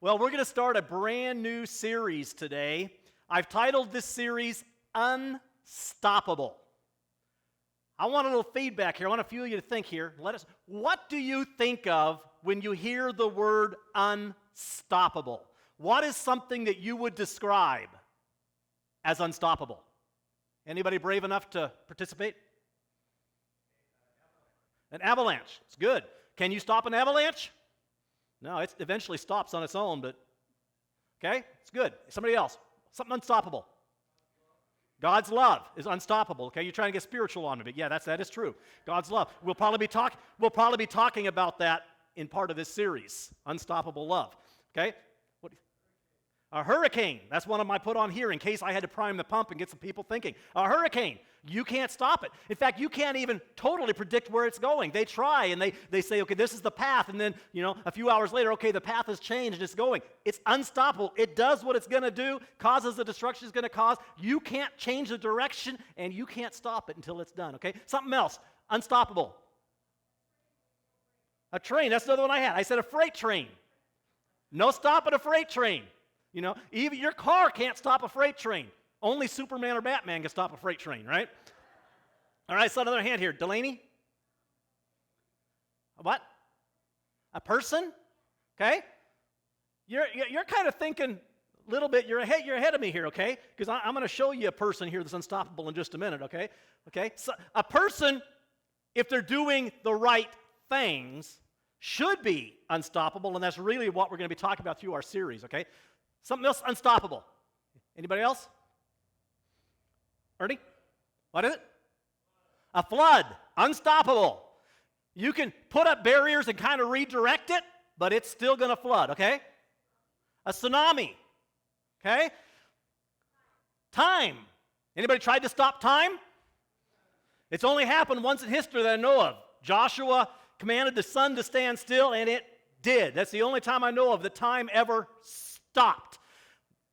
Well, we're going to start a brand new series today. I've titled this series Unstoppable. I want a little feedback here. I want a few of you to think here. What do you think of when you hear the word unstoppable? What is something that you would describe as unstoppable? Anybody brave enough to participate? An avalanche. It's good. Can you stop an avalanche? No, it eventually stops on its own, but okay, it's good. Somebody else. Something unstoppable. God's love is unstoppable. Okay, you're trying to get spiritual on me, but yeah, that is true. God's love. We'll probably be talking about that in part of this series. Unstoppable love. Okay? A hurricane. That's one of my put on here in case I had to prime the pump and get some people thinking. A hurricane. You can't stop it. In fact, you can't even totally predict where it's going. They try and they say, okay, this is the path. And then, a few hours later, okay, the path has changed and it's going. It's unstoppable. It does what it's going to do, causes the destruction it's going to cause. You can't change the direction and you can't stop it until it's done, okay? Something else. Unstoppable. A train. That's another one I had. I said a freight train. No stopping a freight train. Even your car can't stop a freight train. Only Superman or Batman can stop a freight train, right? All right, so another hand here. Delaney? What? A person? Okay? You're kind of thinking a little bit, you're ahead of me here, okay? Because I'm going to show you a person here that's unstoppable in just a minute, okay? Okay? So a person, if they're doing the right things, should be unstoppable, and that's really what we're going to be talking about through our series, okay? Something else unstoppable. Anybody else? Ernie? What is it? A flood. Unstoppable. You can put up barriers and kind of redirect it, but it's still going to flood, okay? A tsunami. Okay? Time. Anybody tried to stop time? It's only happened once in history that I know of. Joshua commanded the sun to stand still, and it did. That's the only time I know of that time ever stopped.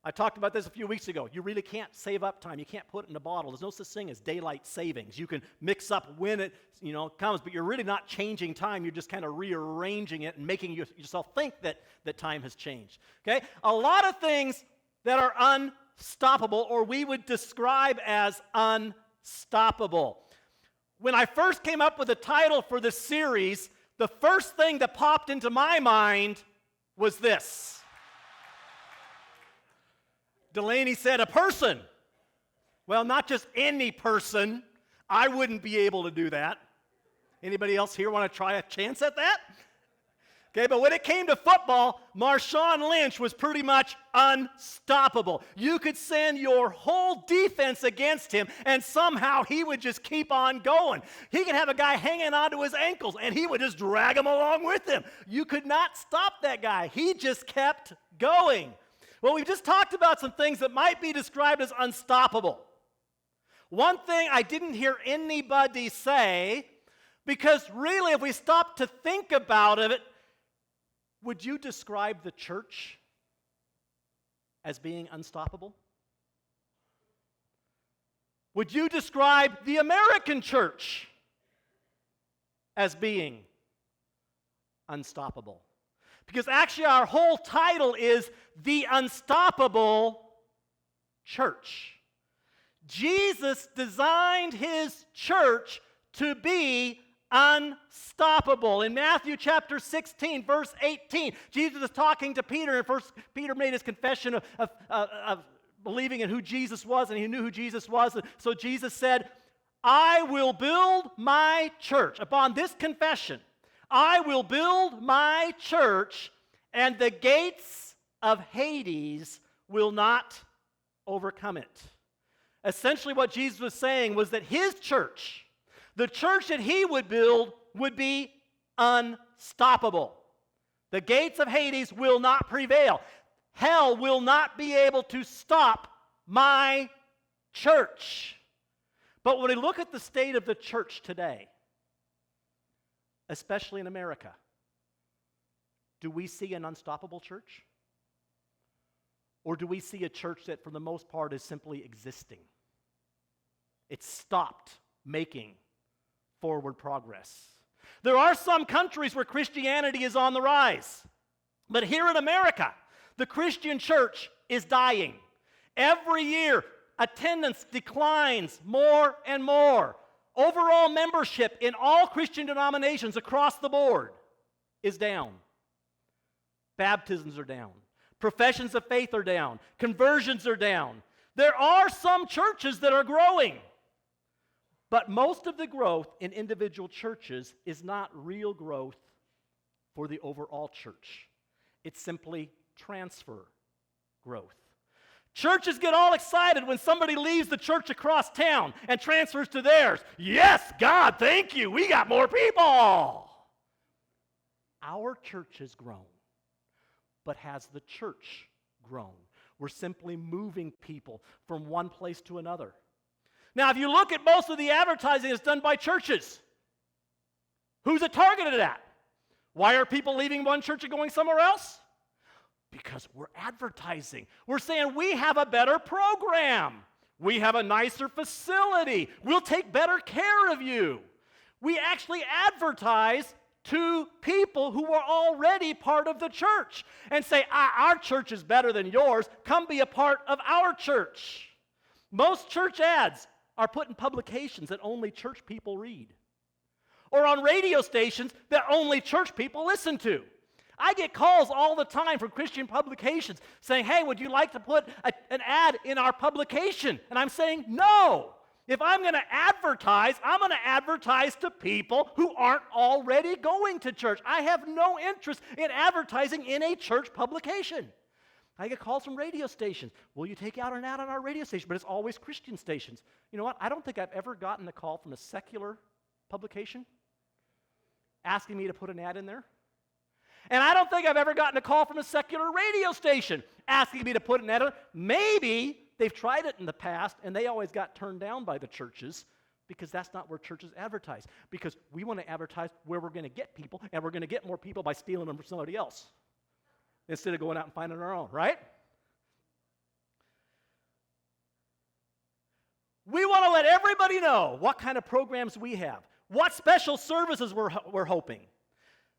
I talked about this a few weeks ago. You really can't save up time. You can't put it in a bottle. There's no such thing as daylight savings. You can mix up when it comes, but you're really not changing time. You're just kind of rearranging it and making yourself think that time has changed. Okay? A lot of things that are unstoppable, or we would describe as unstoppable. When I first came up with the title for this series, the first thing that popped into my mind was this. Delaney said, a person. Well, not just any person. I wouldn't be able to do that. Anybody else here want to try a chance at that? Okay, but when it came to football, Marshawn Lynch was pretty much unstoppable. You could send your whole defense against him, and somehow he would just keep on going. He could have a guy hanging onto his ankles, and he would just drag him along with him. You could not stop that guy. He just kept going. Well, we've just talked about some things that might be described as unstoppable. One thing I didn't hear anybody say, because really if we stop to think about it, would you describe the church as being unstoppable? Would you describe the American church as being unstoppable? Because actually our whole title is The Unstoppable Church. Jesus designed his church to be unstoppable. In Matthew chapter 16, verse 18, Jesus is talking to Peter, and first Peter made his confession of believing in who Jesus was, and he knew who Jesus was. And so Jesus said, I will build my church. Upon this confession, I will build my church, and the gates of Hades will not overcome it. Essentially what Jesus was saying was that his church, the church that he would build, would be unstoppable. The gates of Hades will not prevail. Hell will not be able to stop my church. But when we look at the state of the church today, especially in America, do we see an unstoppable church? Or do we see a church that for the most part is simply existing? It's stopped making forward progress. There are some countries where Christianity is on the rise. But here in America, The Christian church is dying. Every year, attendance declines more and more. Overall membership in all Christian denominations across the board is down. Baptisms are down. Professions of faith are down. Conversions are down. There are some churches that are growing. But most of the growth in individual churches is not real growth for the overall church. It's simply transfer growth. Churches get all excited when somebody leaves the church across town and transfers to theirs. Yes, God, thank you. We got more people. Our church has grown, but has the church grown? We're simply moving people from one place to another. Now, if you look at most of the advertising that's done by churches, who's it targeted at? Why are people leaving one church and going somewhere else? Because we're advertising. We're saying we have a better program. We have a nicer facility. We'll take better care of you. We actually advertise to people who are already part of the church and say, our church is better than yours. Come be a part of our church. Most church ads are put in publications that only church people read, or on radio stations that only church people listen to. I get calls all the time from Christian publications saying, hey, would you like to put an ad in our publication? And I'm saying, no. If I'm going to advertise, I'm going to advertise to people who aren't already going to church. I have no interest in advertising in a church publication. I get calls from radio stations. Will you take out an ad on our radio station? But it's always Christian stations. You know what? I don't think I've ever gotten a call from a secular publication asking me to put an ad in there. And I don't think I've ever gotten a call from a secular radio station asking me to put an ad in. Maybe they've tried it in the past, and they always got turned down by the churches because that's not where churches advertise. Because we want to advertise where we're going to get people, and we're going to get more people by stealing them from somebody else instead of going out and finding our own, right? We want to let everybody know what kind of programs we have, what special services we're hoping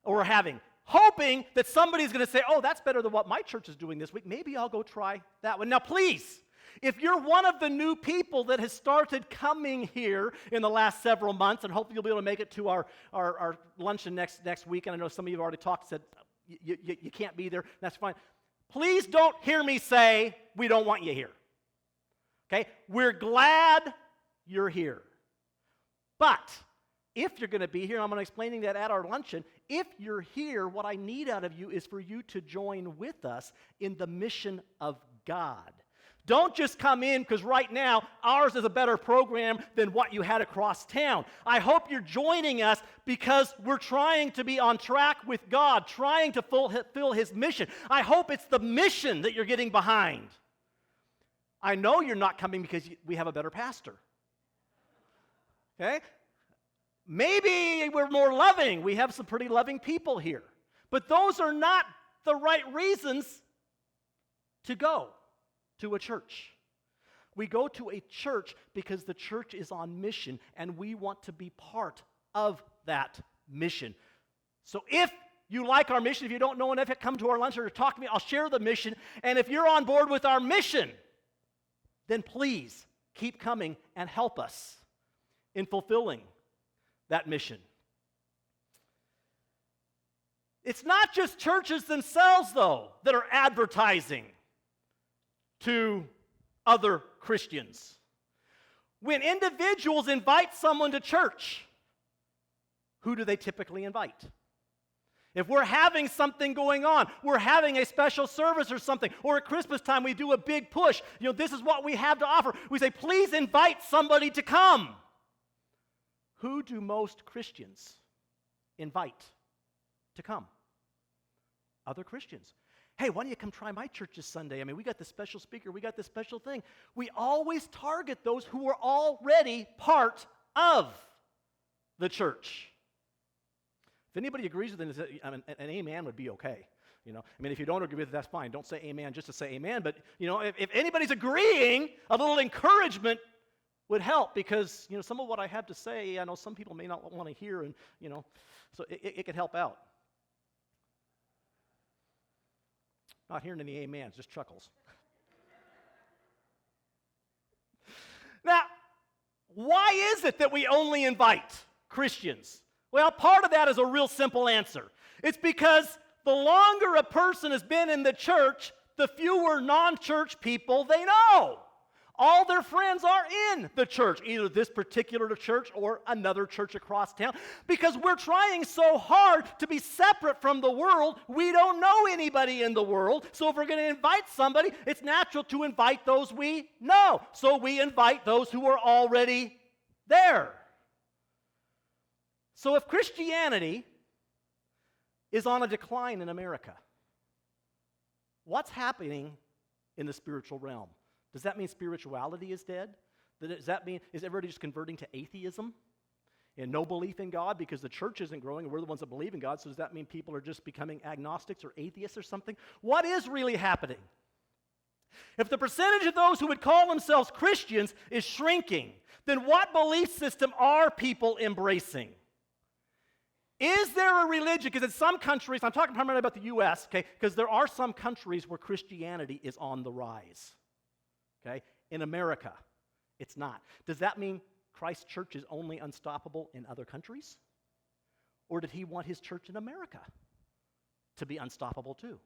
or we're having. Hoping that somebody's going to say, oh, that's better than what my church is doing this week. Maybe I'll go try that one. Now, please, if you're one of the new people that has started coming here in the last several months, and hopefully you'll be able to make it to our luncheon next week, and I know some of you have already talked, said you can't be there, that's fine. Please don't hear me say we don't want you here. Okay? We're glad you're here. But if you're going to be here, I'm going to explain that at our luncheon. If you're here, what I need out of you is for you to join with us in the mission of God. Don't just come in because right now ours is a better program than what you had across town. I hope you're joining us because we're trying to be on track with God, trying to fulfill His mission. I hope it's the mission that you're getting behind. I know you're not coming because we have a better pastor. Okay? Maybe we're more loving. We have some pretty loving people here. But those are not the right reasons to go to a church. We go to a church because the church is on mission, and we want to be part of that mission. So if you like our mission, if you don't know enough, come to our lunch or talk to me. I'll share the mission. And if you're on board with our mission, then please keep coming and help us in fulfilling that mission. It's not just churches themselves, though, that are advertising to other Christians. When individuals invite someone to church, who do they typically invite? If we're having something going on, we're having a special service or something, or at Christmas time we do a big push, this is what we have to offer. We say, please invite somebody to come. Who do most Christians invite to come? Other Christians. Hey, why don't you come try my church this Sunday? I mean, we got this special speaker, we got this special thing. We always target those who are already part of the church. If anybody agrees with it, an amen would be okay. If you don't agree with it, that's fine. Don't say amen just to say amen. But, if anybody's agreeing, a little encouragement would help because, some of what I have to say, I know some people may not want to hear, and, so it could help out. Not hearing any amens, just chuckles. Now, why is it that we only invite Christians? Well, part of that is a real simple answer. It's because the longer a person has been in the church, the fewer non-church people they know. All their friends are in the church, either this particular church or another church across town, because we're trying so hard to be separate from the world. We don't know anybody in the world, so if we're going to invite somebody, it's natural to invite those we know. So we invite those who are already there. So if Christianity is on a decline in America, what's happening in the spiritual realm? Does that mean spirituality is dead? Does that mean, is everybody just converting to atheism and no belief in God because the church isn't growing and we're the ones that believe in God? So does that mean people are just becoming agnostics or atheists or something? What is really happening? If the percentage of those who would call themselves Christians is shrinking, then what belief system are people embracing? Is there a religion? Because in some countries, I'm talking primarily about the U.S., okay, because there are some countries where Christianity is on the rise. Okay? In America, it's not. Does that mean Christ's church is only unstoppable in other countries? Or did he want his church in America to be unstoppable too?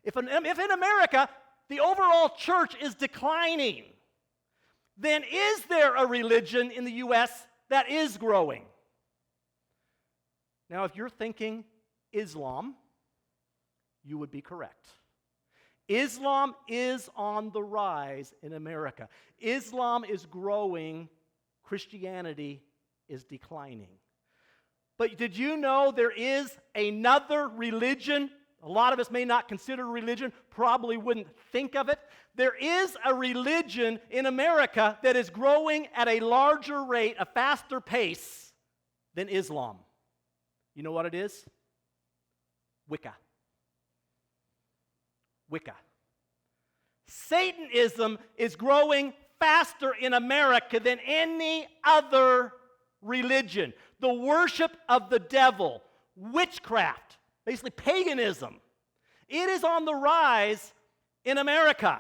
If in America, the overall church is declining, then is there a religion in the U.S. that is growing? Now, if you're thinking Islam, you would be correct. Islam is on the rise in America. Islam is growing. Christianity is declining. But did you know there is another religion? A lot of us may not consider religion, probably wouldn't think of it. There is a religion in America that is growing at a larger rate, a faster pace than Islam. You know what it is? Wicca. Wicca. Satanism is growing faster in America than any other religion. The worship of the devil, witchcraft, basically paganism. It is on the rise in America.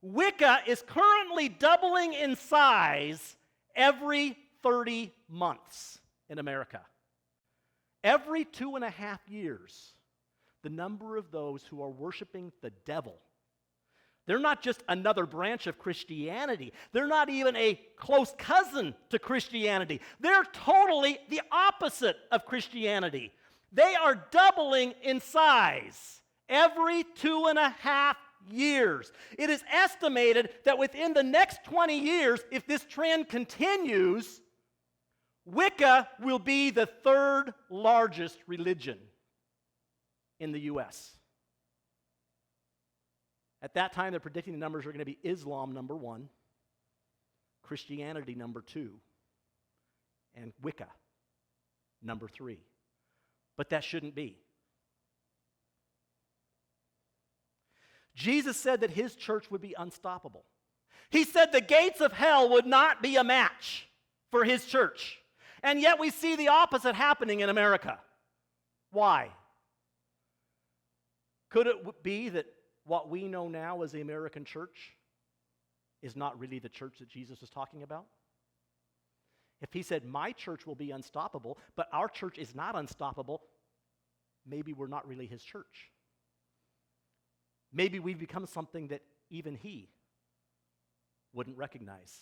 Wicca is currently doubling in size every 30 months in America. Every 2.5 years, the number of those who are worshiping the devil, they're not just another branch of Christianity. They're not even a close cousin to Christianity. They're totally the opposite of Christianity. They are doubling in size every 2.5 years. It is estimated that within the next 20 years, if this trend continues, Wicca will be the third largest religion in the U.S. At that time, they're predicting the numbers are going to be Islam number 1, Christianity number 2, and Wicca number 3. But that shouldn't be. Jesus said that his church would be unstoppable. He said the gates of hell would not be a match for his church. And yet we see the opposite happening in America. Why? Could it be that what we know now as the American church is not really the church that Jesus was talking about? If he said, my church will be unstoppable, but our church is not unstoppable, maybe we're not really his church. Maybe we've become something that even he wouldn't recognize.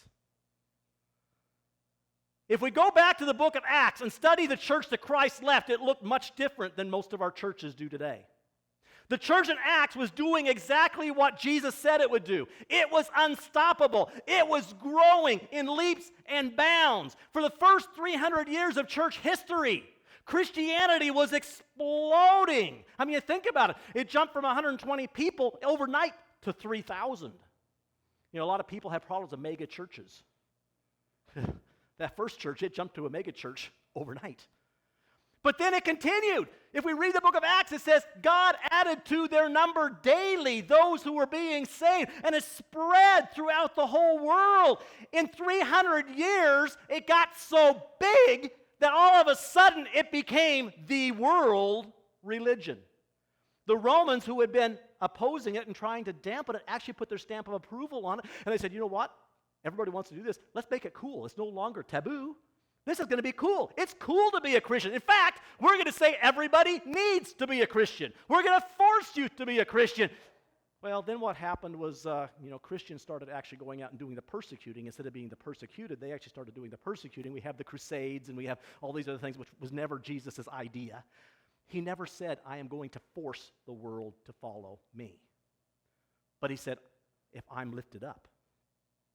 If we go back to the book of Acts and study the church that Christ left, it looked much different than most of our churches do today. The church in Acts was doing exactly what Jesus said it would do. It was unstoppable. It was growing in leaps and bounds. For the first 300 years of church history, Christianity was exploding. I mean, think about it. It jumped from 120 people overnight to 3,000. You know, a lot of people have problems with mega churches. That first church, it jumped to a mega church overnight. But then it continued. If we read the book of Acts, it says, God added to their number daily those who were being saved, and it spread throughout the whole world. In 300 years, it got so big that all of a sudden it became the world religion. The Romans, who had been opposing it and trying to dampen it actually put their stamp of approval on it. And they said, you know what? Everybody wants to do this. Let's make it cool. It's no longer taboo. This is going to be cool. It's cool to be a Christian. In fact, we're going to say everybody needs to be a Christian. We're going to force you to be a Christian. Well, then what happened was, Christians started actually going out and doing the persecuting. Instead of being the persecuted, they actually started doing the persecuting. We have the Crusades, and we have all these other things, which was never Jesus' idea. He never said, I am going to force the world to follow me. But he said, if I'm lifted up,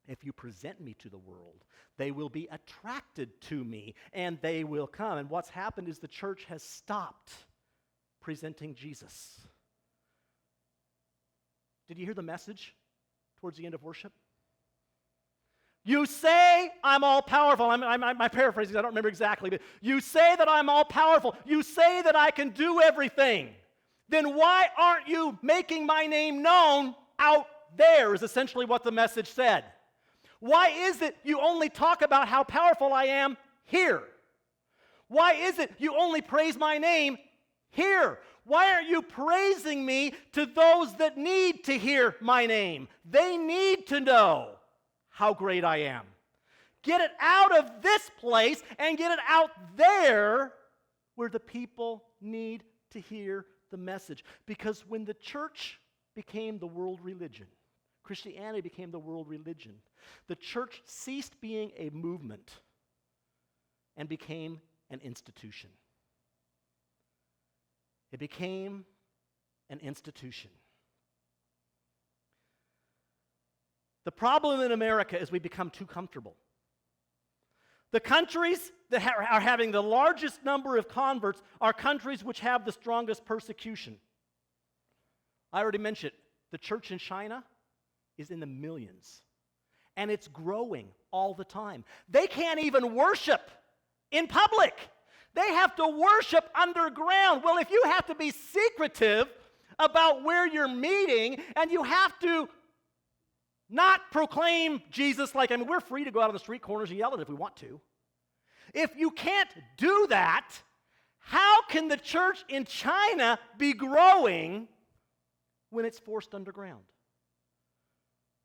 if you present me to the world, they will be attracted to me, and they will come. And what's happened is the church has stopped presenting Jesus. Did you hear the message towards the end of worship? You say I'm all powerful. I'm paraphrasing, I don't remember exactly, but you say that I'm all powerful. You say that I can do everything. Then why aren't you making my name known out there, is essentially what the message said. Why is it you only talk about how powerful I am here? Why is it you only praise my name here? Why aren't you praising me to those that need to hear my name? They need to know how great I am. Get it out of this place and get it out there where the people need to hear the message. Because when the church became the world religion, Christianity became the world religion, the church ceased being a movement and became an institution. It became an institution. The problem in America is we become too comfortable. The countries that are having the largest number of converts are countries which have the strongest persecution. I already mentioned the church in China is in the millions, and it's growing all the time. They can't even worship in public. They have to worship underground. Well, if you have to be secretive about where you're meeting, and you have to not proclaim Jesus we're free to go out on the street corners and yell it if we want to. If you can't do that, how can the church in China be growing when it's forced underground?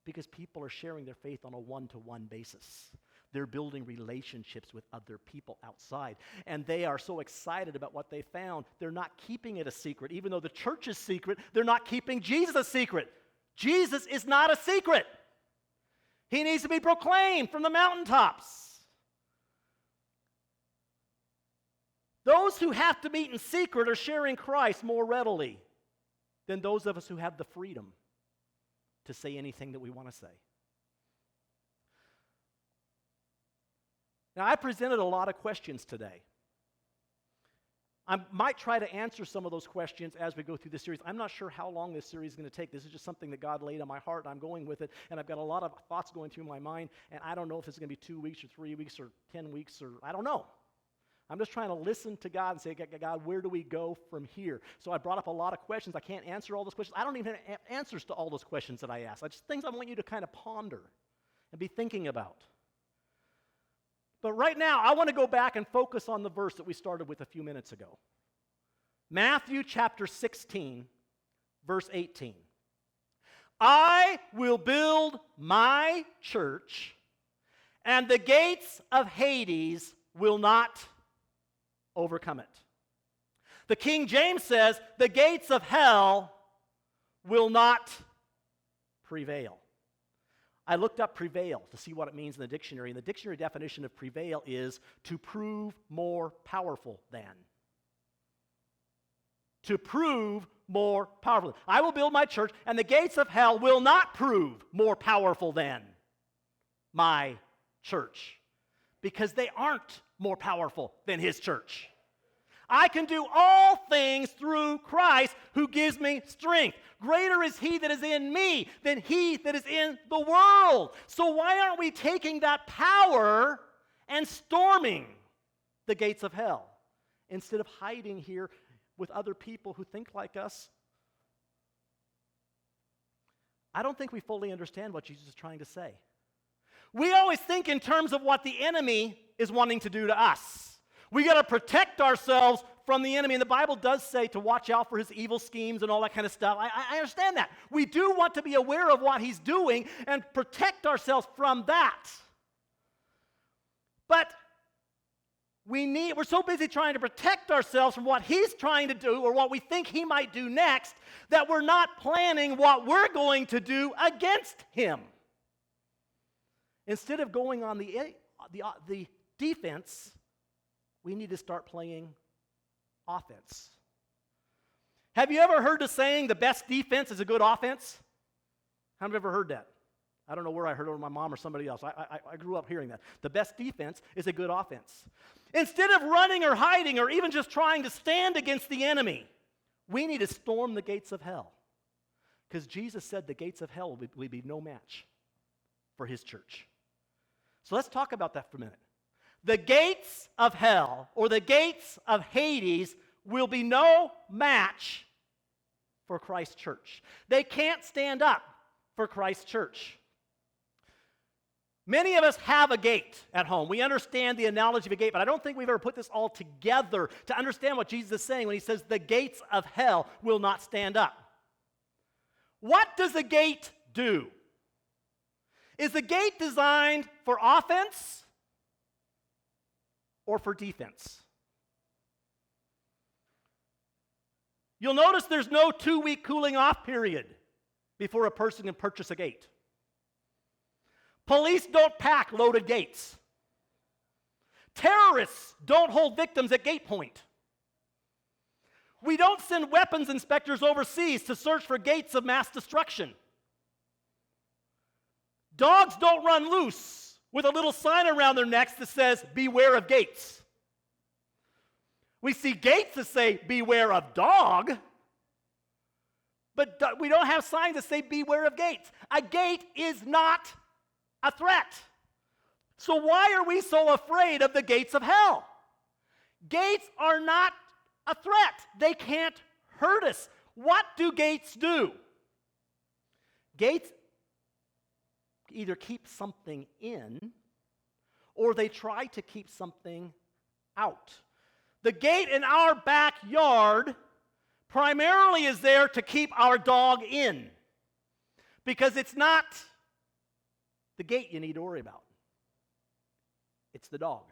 Because people are sharing their faith on a one-to-one basis. They're building relationships with other people outside. And they are so excited about what they found, they're not keeping it a secret. Even though the church is secret, they're not keeping Jesus a secret. Jesus is not a secret. He needs to be proclaimed from the mountaintops. Those who have to meet in secret are sharing Christ more readily than those of us who have the freedom to say anything that we want to say. Now, I presented a lot of questions today. I might try to answer some of those questions as we go through this series. I'm not sure how long this series is going to take. This is just something that God laid on my heart, and I'm going with it, and I've got a lot of thoughts going through my mind, and I don't know if it's going to be 2 weeks or 3 weeks or 10 weeks, or I don't know. I'm just trying to listen to God and say, God, where do we go from here? So I brought up a lot of questions. I can't answer all those questions. I don't even have answers to all those questions that I asked. It's just things I want you to kind of ponder and be thinking about. But right now, I want to go back and focus on the verse that we started with a few minutes ago. Matthew chapter 16, verse 18. I will build my church, and the gates of Hades will not overcome it. The King James says, the gates of hell will not prevail. I looked up prevail to see what it means in the dictionary, and the dictionary definition of prevail is to prove more powerful than. To prove more powerful. I will build my church, and the gates of hell will not prove more powerful than my church, because they aren't more powerful than his church. I can do all things through Christ who gives me strength. Greater is he that is in me than he that is in the world. So why aren't we taking that power and storming the gates of hell instead of hiding here with other people who think like us? I don't think we fully understand what Jesus is trying to say. We always think in terms of what the enemy is wanting to do to us. We got to protect ourselves from the enemy. And the Bible does say to watch out for his evil schemes and all that kind of stuff. I understand that. We do want to be aware of what he's doing and protect ourselves from that. But we're so busy trying to protect ourselves from what he's trying to do or what we think he might do next that we're not planning what we're going to do against him. Instead of going on the defense, we need to start playing offense. Have you ever heard the saying, the best defense is a good offense? How many have ever heard that? I don't know where I heard it, or my mom or somebody else. I grew up hearing that. The best defense is a good offense. Instead of running or hiding or even just trying to stand against the enemy, we need to storm the gates of hell. Because Jesus said the gates of hell will be no match for his church. So let's talk about that for a minute. The gates of hell, or the gates of Hades, will be no match for Christ's church. They can't stand up for Christ's church. Many of us have a gate at home. We understand the analogy of a gate, but I don't think we've ever put this all together to understand what Jesus is saying when he says the gates of hell will not stand up. What does a gate do? Is the gate designed for offense or for defense? You'll notice there's no 2-week cooling off period before a person can purchase a gate. Police don't pack loaded gates. Terrorists don't hold victims at gate point. We don't send weapons inspectors overseas to search for gates of mass destruction. Dogs don't run loose with a little sign around their necks that says, "Beware of gates." We see gates that say, "Beware of dog," but we don't have signs that say, "Beware of gates." A gate is not a threat. So why are we so afraid of the gates of hell? Gates are not a threat. They can't hurt us. What do gates do? Gates either keep something in or they try to keep something out. The gate in our backyard primarily is there to keep our dog in, because it's not the gate you need to worry about. It's the dog.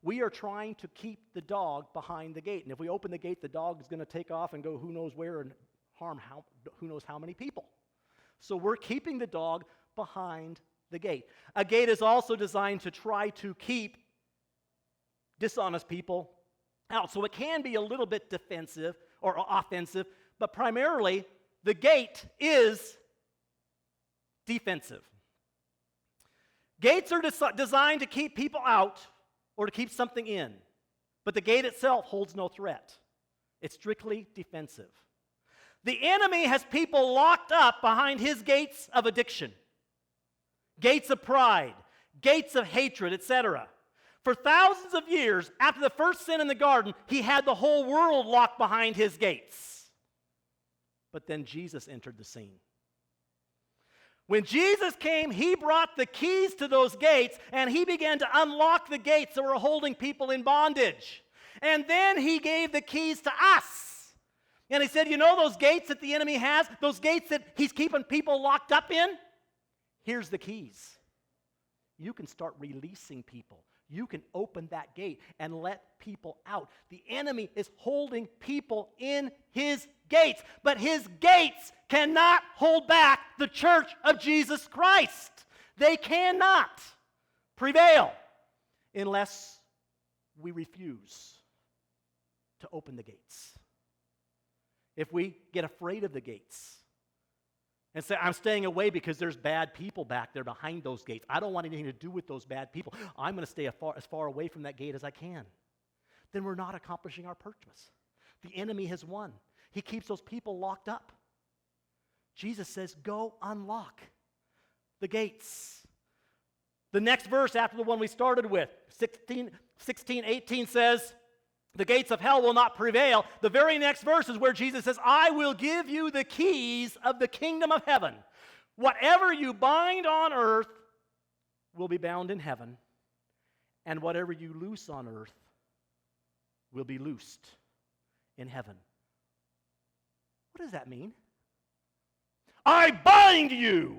We are trying to keep the dog behind the gate. And if we open the gate, the dog is going to take off and go who knows where and harm who knows how many people. So we're keeping the dog behind the gate. A gate is also designed to try to keep dishonest people out. So it can be a little bit defensive or offensive, but primarily the gate is defensive. Gates are designed to keep people out or to keep something in, but the gate itself holds no threat. It's strictly defensive. The enemy has people locked up behind his gates of addiction, gates of pride, gates of hatred, etc. For thousands of years after the first sin in the garden, he had the whole world locked behind his gates. But then Jesus entered the scene. When Jesus came, he brought the keys to those gates, and he began to unlock the gates that were holding people in bondage. And then he gave the keys to us. And he said, you know those gates that the enemy has, those gates that he's keeping people locked up in? Here's the keys. You can start releasing people. You can open that gate and let people out. The enemy is holding people in his gates, but his gates cannot hold back the church of Jesus Christ. They cannot prevail unless we refuse to open the gates. If we get afraid of the gates and say, I'm staying away because there's bad people back there behind those gates. I don't want anything to do with those bad people. I'm going to stay as far away from that gate as I can. Then we're not accomplishing our purpose. The enemy has won. He keeps those people locked up. Jesus says, go unlock the gates. The next verse after the one we started with, 16:18 says, the gates of hell will not prevail. The very next verse is where Jesus says, I will give you the keys of the kingdom of heaven. Whatever you bind on earth will be bound in heaven, and whatever you loose on earth will be loosed in heaven. What does that mean? I bind you.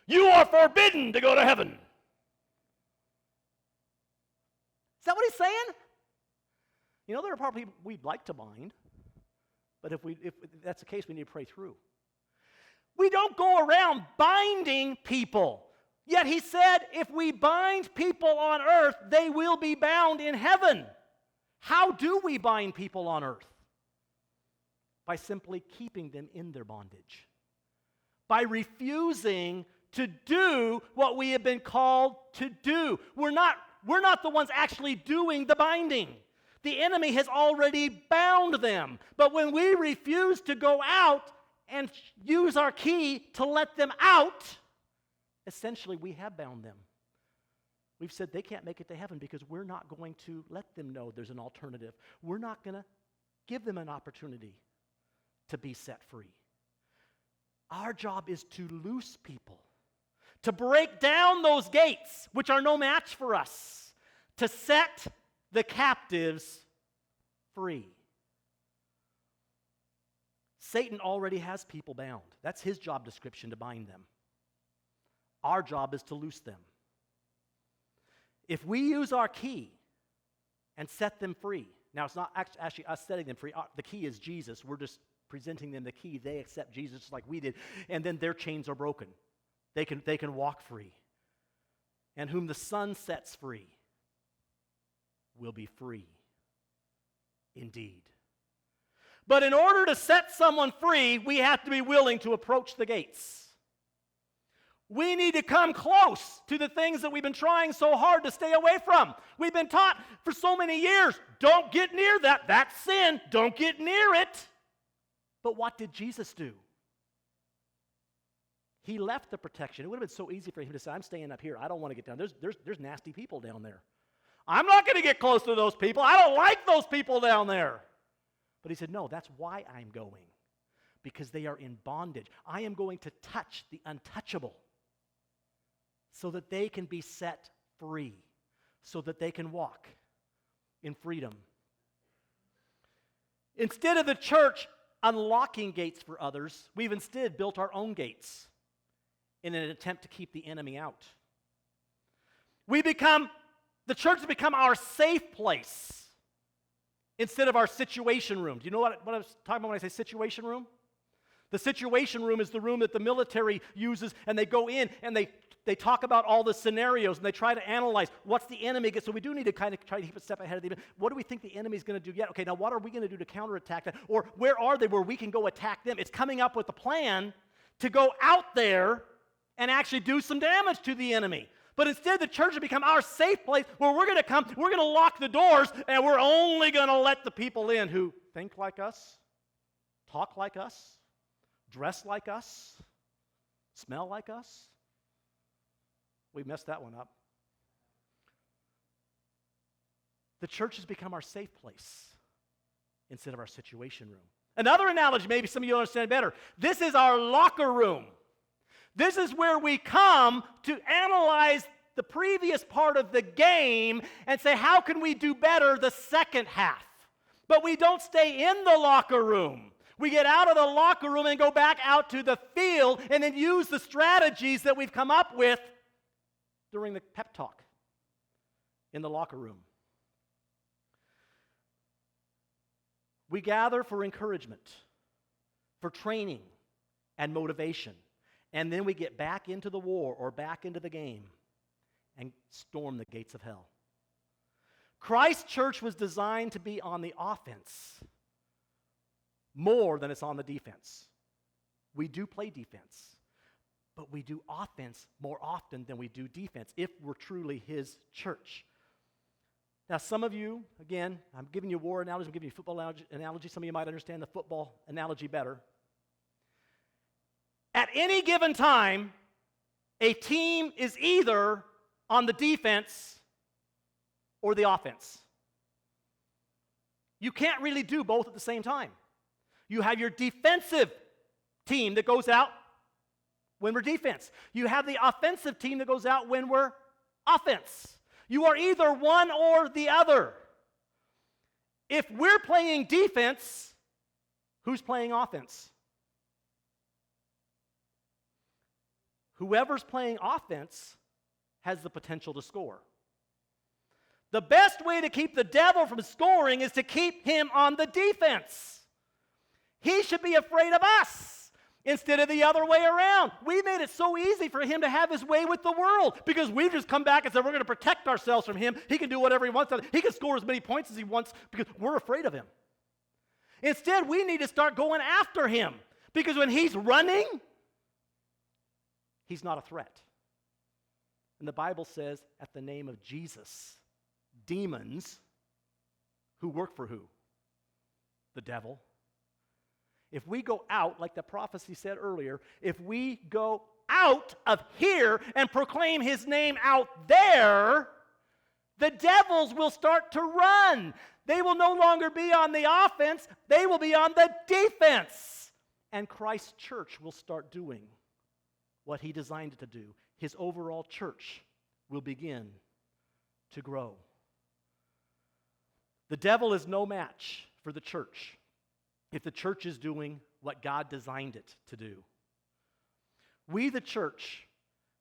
You are forbidden to go to heaven. Is that what he's saying? You know, there are probably people we'd like to bind, but if that's the case, we need to pray through. We don't go around binding people. Yet he said, if we bind people on earth, they will be bound in heaven. How do we bind people on earth? By simply keeping them in their bondage. By refusing to do what we have been called to do. We're not the ones actually doing the binding. The enemy has already bound them. But when we refuse to go out and use our key to let them out, essentially we have bound them. We've said they can't make it to heaven because we're not going to let them know there's an alternative. We're not going to give them an opportunity to be set free. Our job is to loose people, to break down those gates, which are no match for us, to set the captives free. Satan already has people bound. That's his job description, to bind them. Our job is to loose them. If we use our key and set them free, now it's not actually us setting them free. The key is Jesus. We're just presenting them the key. They accept Jesus just like we did, and then their chains are broken. They can walk free. And whom the Son sets free will be free indeed. But in order to set someone free, we have to be willing to approach the gates. We need to come close to the things that we've been trying so hard to stay away from. We've been taught for so many years, don't get near that. That's sin. Don't get near it. But what did Jesus do? He left the protection. It would have been so easy for him to say, I'm staying up here. I don't want to get down. There's nasty people down there. I'm not going to get close to those people. I don't like those people down there. But he said, no, that's why I'm going. Because they are in bondage. I am going to touch the untouchable so that they can be set free, so that they can walk in freedom. Instead of the church unlocking gates for others, we've instead built our own gates in an attempt to keep the enemy out. The church has become our safe place instead of our situation room. Do you know what I was talking about when I say situation room? The situation room is the room that the military uses, and they go in and they talk about all the scenarios, and they try to analyze what's the enemy. So we do need to kind of try to keep a step ahead of the enemy. What do we think the enemy's going to do yet? Okay, now what are we going to do to counterattack that? Or where are they where we can go attack them? It's coming up with a plan to go out there and actually do some damage to the enemy. But instead, the church has become our safe place where we're going to come, we're going to lock the doors, and we're only going to let the people in who think like us, talk like us, dress like us, smell like us. We messed that one up. The church has become our safe place instead of our situation room. Another analogy, maybe some of you understand better. This is our locker room. This is where we come to analyze the previous part of the game and say, how can we do better the second half? But we don't stay in the locker room. We get out of the locker room and go back out to the field and then use the strategies that we've come up with during the pep talk in the locker room. We gather for encouragement, for training and motivation. And then we get back into the war or back into the game and storm the gates of hell. Christ's church was designed to be on the offense more than it's on the defense. We do play defense, but we do offense more often than we do defense if we're truly his church. Now, some of you, again, I'm giving you a war analogy, I'm giving you a football analogy. Some of you might understand the football analogy better. At any given time, a team is either on the defense or the offense. You can't really do both at the same time. You have your defensive team that goes out when we're defense. You have the offensive team that goes out when we're offense. You are either one or the other. If we're playing defense, who's playing offense? Whoever's playing offense has the potential to score. The best way to keep the devil from scoring is to keep him on the defense. He should be afraid of us instead of the other way around. We made it so easy for him to have his way with the world because we've just come back and said we're going to protect ourselves from him. He can do whatever he wants. He can score as many points as he wants because we're afraid of him. Instead, we need to start going after him because when he's running, he's not a threat. And the Bible says at the name of Jesus, demons who work for who? The devil. If we go out, like the prophecy said earlier, if we go out of here and proclaim his name out there, the devils will start to run. They will no longer be on the offense, they will be on the defense. And Christ's church will start doing what he designed it to do. His overall church will begin to grow. The devil is no match for the church if the church is doing what God designed it to do. We, the church,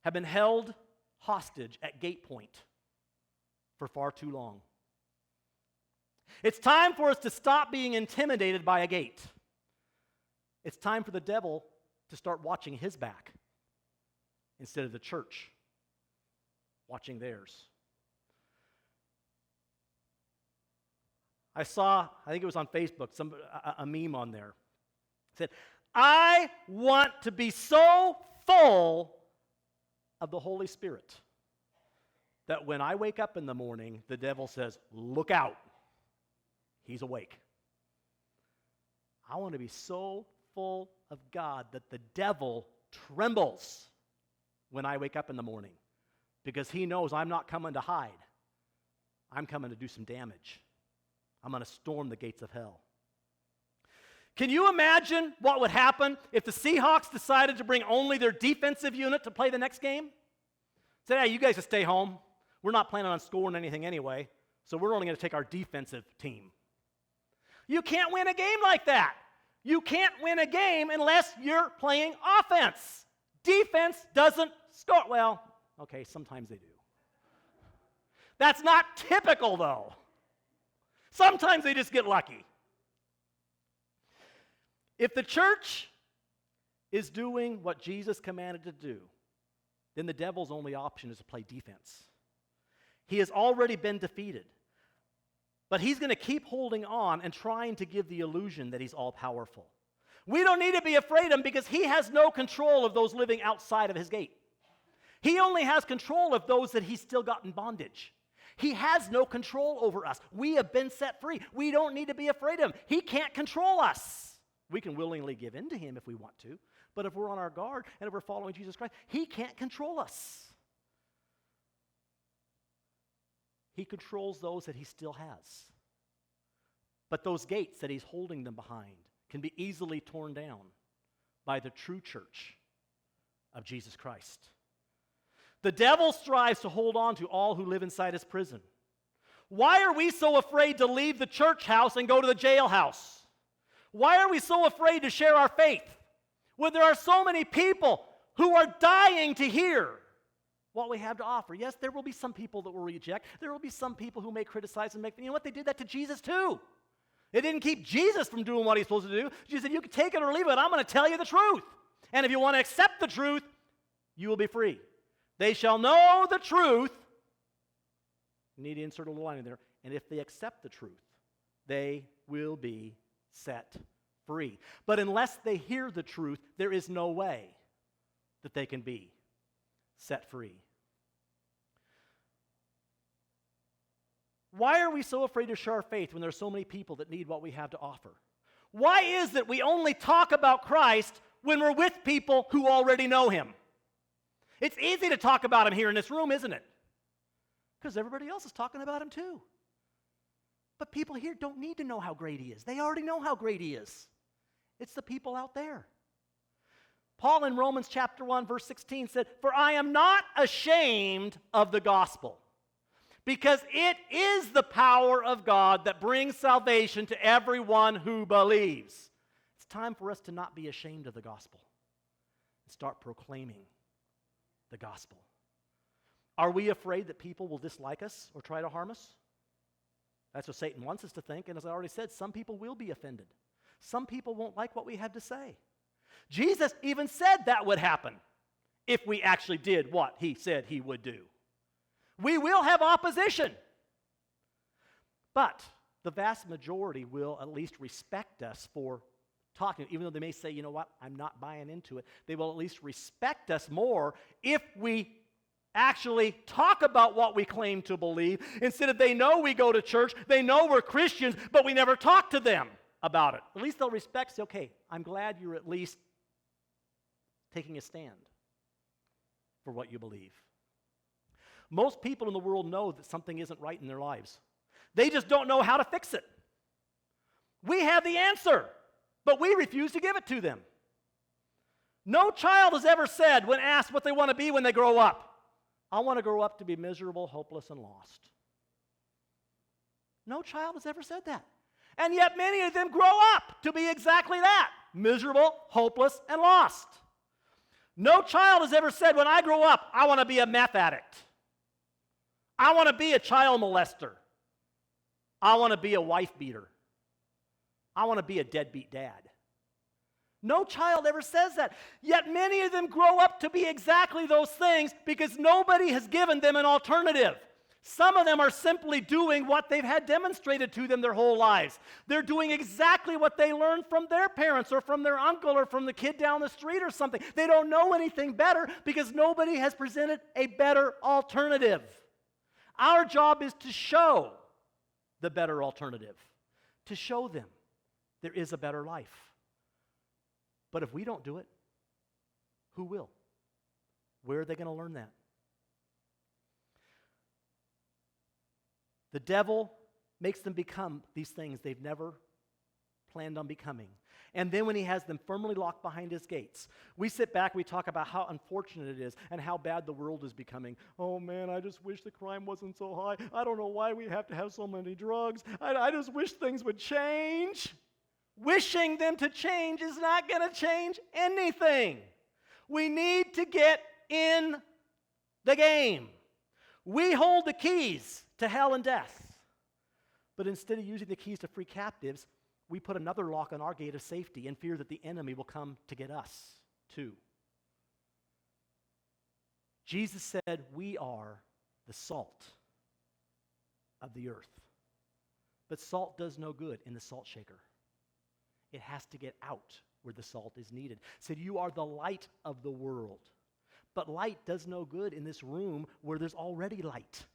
have been held hostage at gate point for far too long. It's time for us to stop being intimidated by a gate. It's time for the devil to start watching his back instead of the church watching theirs. I saw, I think it was on Facebook, a meme on there. It said, I want to be so full of the Holy Spirit that when I wake up in the morning, the devil says, look out. He's awake. I want to be so full of God that the devil trembles when I wake up in the morning because he knows I'm not coming to hide. I'm coming to do some damage. I'm going to storm the gates of hell. Can you imagine what would happen if the Seahawks decided to bring only their defensive unit to play the next game? Say, hey, you guys just stay home. We're not planning on scoring anything anyway, so we're only going to take our defensive team. You can't win a game like that. You can't win a game unless you're playing offense. Defense doesn't score. Well, okay, sometimes they do. That's not typical, though. Sometimes they just get lucky. If the church is doing what Jesus commanded to do, then the devil's only option is to play defense. He has already been defeated. But he's going to keep holding on and trying to give the illusion that he's all-powerful. We don't need to be afraid of him because he has no control of those living outside of his gate. He only has control of those that he's still got in bondage. He has no control over us. We have been set free. We don't need to be afraid of him. He can't control us. We can willingly give in to him if we want to, but if we're on our guard and if we're following Jesus Christ, he can't control us. He controls those that he still has. But those gates that he's holding them behind can be easily torn down by the true church of Jesus Christ. The devil strives to hold on to all who live inside his prison. Why are we so afraid to leave the church house and go to the jailhouse? Why are we so afraid to share our faith when there are so many people who are dying to hear what we have to offer? Yes, there will be some people that will reject. There will be some people who may criticize and make, you know what, they did that to Jesus too. It didn't keep Jesus from doing what he's supposed to do. Jesus said, you can take it or leave it. I'm going to tell you the truth. And if you want to accept the truth, you will be free. They shall know the truth. You need to insert a little line in there. And if they accept the truth, they will be set free. But unless they hear the truth, there is no way that they can be set free. Why are we so afraid to share our faith when there are so many people that need what we have to offer? Why is it we only talk about Christ when we're with people who already know him? It's easy to talk about him here in this room, isn't it? Because everybody else is talking about him too. But people here don't need to know how great he is. They already know how great he is. It's the people out there. Paul in Romans chapter 1, verse 16 said, "For I am not ashamed of the gospel, because it is the power of God that brings salvation to everyone who believes. It's time for us to not be ashamed of the gospel and start proclaiming the gospel. Are we afraid that people will dislike us or try to harm us? That's what Satan wants us to think, and as I already said, some people will be offended. Some people won't like what we have to say. Jesus even said that would happen if we actually did what he said he would do. We will have opposition, but the vast majority will at least respect us for talking, even though they may say, you know what, I'm not buying into it. They will at least respect us more if we actually talk about what we claim to believe, instead of they know we go to church, they know we're Christians, but we never talk to them about it. At least they'll respect, say, okay, I'm glad you're at least taking a stand for what you believe. Most people in the world know that something isn't right in their lives. They just don't know how to fix it. We have the answer, but we refuse to give it to them. No child has ever said, when asked what they want to be when they grow up, I want to grow up to be miserable, hopeless, and lost. No child has ever said that. And yet many of them grow up to be exactly that, miserable, hopeless, and lost. No child has ever said, when I grow up, I want to be a meth addict. I want to be a child molester. I want to be a wife beater. I want to be a deadbeat dad. No child ever says that. Yet many of them grow up to be exactly those things because nobody has given them an alternative. Some of them are simply doing what they've had demonstrated to them their whole lives. They're doing exactly what they learned from their parents or from their uncle or from the kid down the street or something. They don't know anything better because nobody has presented a better alternative. Our job is to show the better alternative, to show them there is a better life. But if we don't do it, who will? Where are they going to learn that? The devil makes them become these things they've never planned on becoming. And then when he has them firmly locked behind his gates, we sit back, we talk about how unfortunate it is and how bad the world is becoming. Oh man, I just wish the crime wasn't so high. I don't know why we have to have so many drugs. I just wish things would change. Wishing them to change is not going to change anything. We need to get in the game. We hold the keys to hell and death. But instead of using the keys to free captives, we put another lock on our gate of safety in fear that the enemy will come to get us too. Jesus said we are the salt of the earth. But salt does no good in the salt shaker. It has to get out where the salt is needed. He said you are the light of the world. But light does no good in this room where there's already light.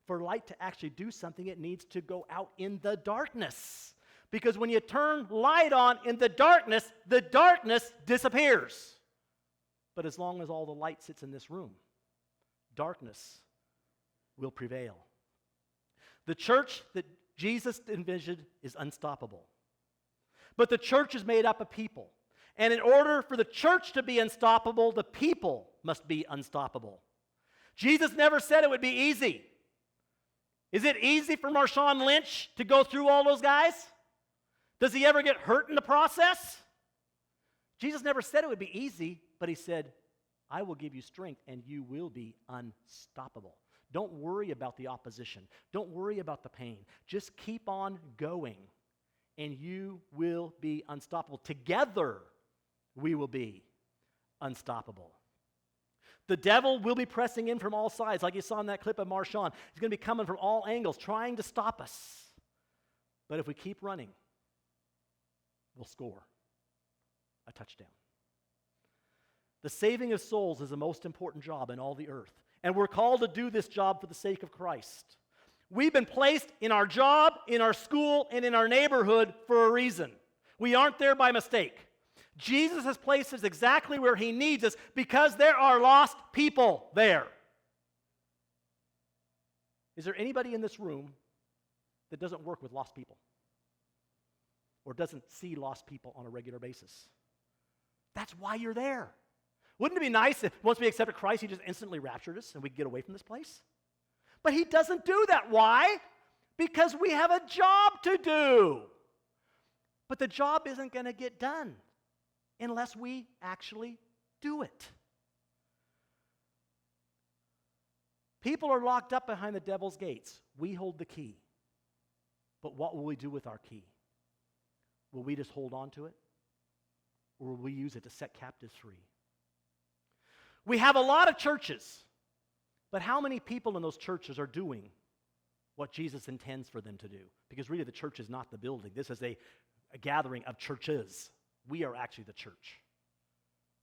For light to actually do something, it needs to go out in the darkness. Because when you turn light on in the darkness disappears. But as long as all the light sits in this room, darkness will prevail. The church that Jesus envisioned is unstoppable. But the church is made up of people. And in order for the church to be unstoppable, the people must be unstoppable. Jesus never said it would be easy. Is it easy for Marshawn Lynch to go through all those guys? Does he ever get hurt in the process? Jesus never said it would be easy, but he said, I will give you strength and you will be unstoppable. Don't worry about the opposition. Don't worry about the pain. Just keep on going and you will be unstoppable. Together, we will be unstoppable. The devil will be pressing in from all sides, like you saw in that clip of Marshawn. He's going to be coming from all angles, trying to stop us. But if we keep running, we'll score a touchdown. The saving of souls is the most important job in all the earth. And we're called to do this job for the sake of Christ. We've been placed in our job, in our school, and in our neighborhood for a reason. We aren't there by mistake. Jesus has placed us exactly where he needs us because there are lost people there. Is there anybody in this room that doesn't work with lost people? Or doesn't see lost people on a regular basis? That's why you're there. Wouldn't it be nice if once we accepted Christ, he just instantly raptured us and we could get away from this place? But he doesn't do that. Why? Because we have a job to do. But the job isn't going to get done unless we actually do it. People are locked up behind the devil's gates. We hold the key. But what will we do with our key? Will we just hold on to it? Or will we use it to set captives free? We have a lot of churches, but how many people in those churches are doing what Jesus intends for them to do? Because really the church is not the building. This is a gathering of churches. We are actually the church.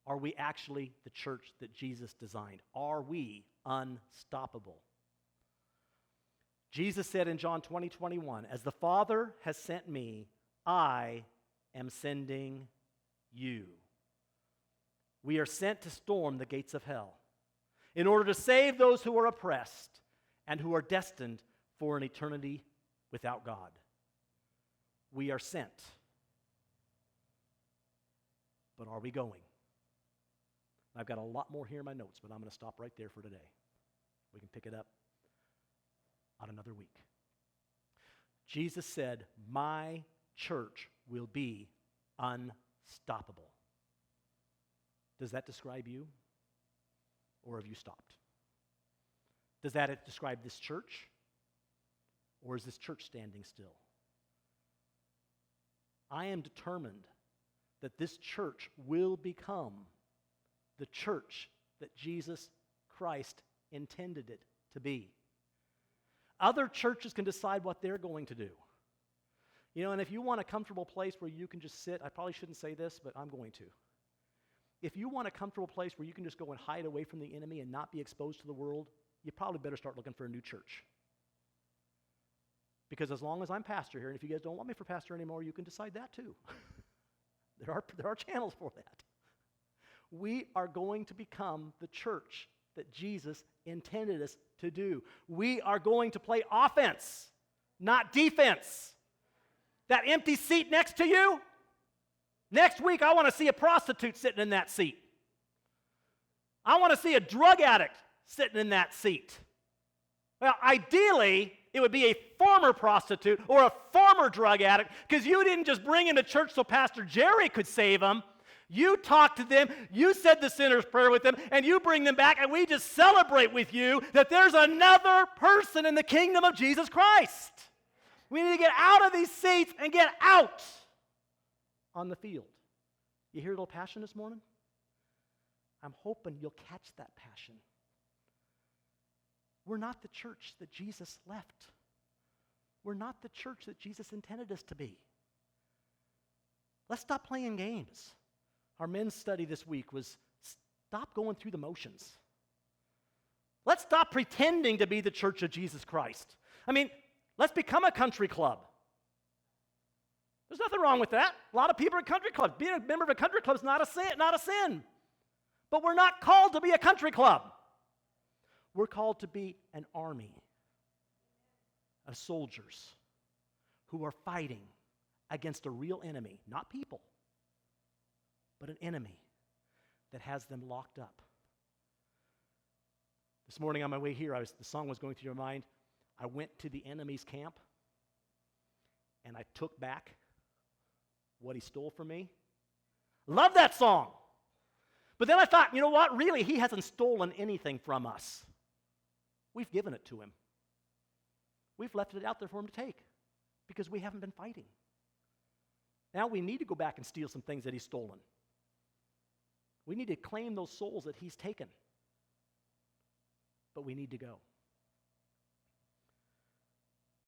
Are we actually the church that Jesus designed? Are we unstoppable? Jesus said in John 20:21, as the Father has sent me, I am sending you. We are sent to storm the gates of hell in order to save those who are oppressed and who are destined for an eternity without God. We are sent. But are we going? I've got a lot more here in my notes, but I'm going to stop right there for today. We can pick it up on another week. Jesus said, my church will be unstoppable. Does that describe you? Or have you stopped? Does that describe this church? Or is this church standing still? I am determined that this church will become the church that Jesus Christ intended it to be. Other churches can decide what they're going to do. You know, and if you want a comfortable place where you can just sit, I probably shouldn't say this, but I'm going to. If you want a comfortable place where you can just go and hide away from the enemy and not be exposed to the world, you probably better start looking for a new church. Because as long as I'm pastor here, and if you guys don't want me for pastor anymore, you can decide that too. There are channels for that. We are going to become the church that Jesus intended us to do. We are going to play offense, not defense. That empty seat next to you, next week I want to see a prostitute sitting in that seat. I want to see a drug addict sitting in that seat. Well, ideally, it would be a former prostitute or a former drug addict, because you didn't just bring him to church so Pastor Gerry could save him. You talked to them, you said the sinner's prayer with them, and you bring them back, and we just celebrate with you that there's another person in the kingdom of Jesus Christ. We need to get out of these seats and get out on the field. You hear a little passion this morning? I'm hoping you'll catch that passion. We're not the church that Jesus left. We're not the church that Jesus intended us to be. Let's stop playing games. Our men's study this week was stop going through the motions. Let's stop pretending to be the church of Jesus Christ. I mean, let's become a country club. There's nothing wrong with that. A lot of people are country clubs. Being a member of a country club is not a sin. But we're not called to be a country club. We're called to be an army of soldiers who are fighting against a real enemy, not people, but an enemy that has them locked up. This morning on my way here, the song was going through your mind. I went to the enemy's camp, and I took back what he stole from me. Love that song. But then I thought, you know what? Really, he hasn't stolen anything from us. We've given it to him. We've left it out there for him to take because we haven't been fighting. Now we need to go back and steal some things that he's stolen. We need to claim those souls that he's taken. But we need to go.